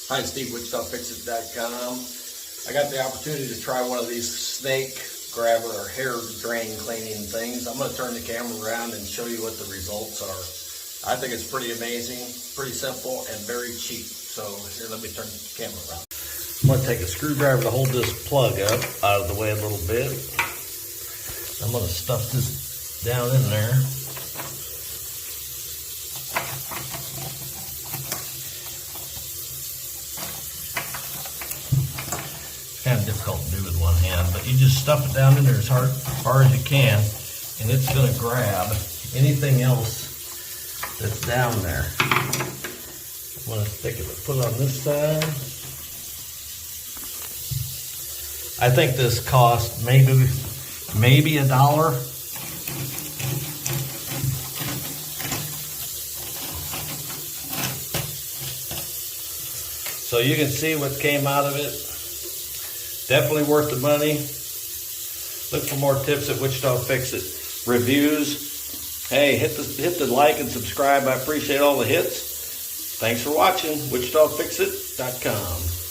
Hi, Steve, WichitaFixit.com. I got the opportunity to try one of these snake grabber or hair drain cleaning things. I'm going to turn the camera around and show you what the results are. I think it's pretty amazing, pretty simple, and very cheap. So here, let me turn the camera around. I'm going to take a screwdriver to hold this plug up out of the way a little bit. I'm going to stuff this down in there. Kind of difficult to do with one hand, but you just stuff it down in there as far as you can, and it's going to grab anything else that's down there. I'm going to put it on this side. I think this cost maybe $1. So you can see what came out of it. Definitely worth the money. Look for more tips at Wichita Fix It. Reviews. Hey, hit the like and subscribe. I appreciate all the hits. Thanks for watching. WichitaFixit.com.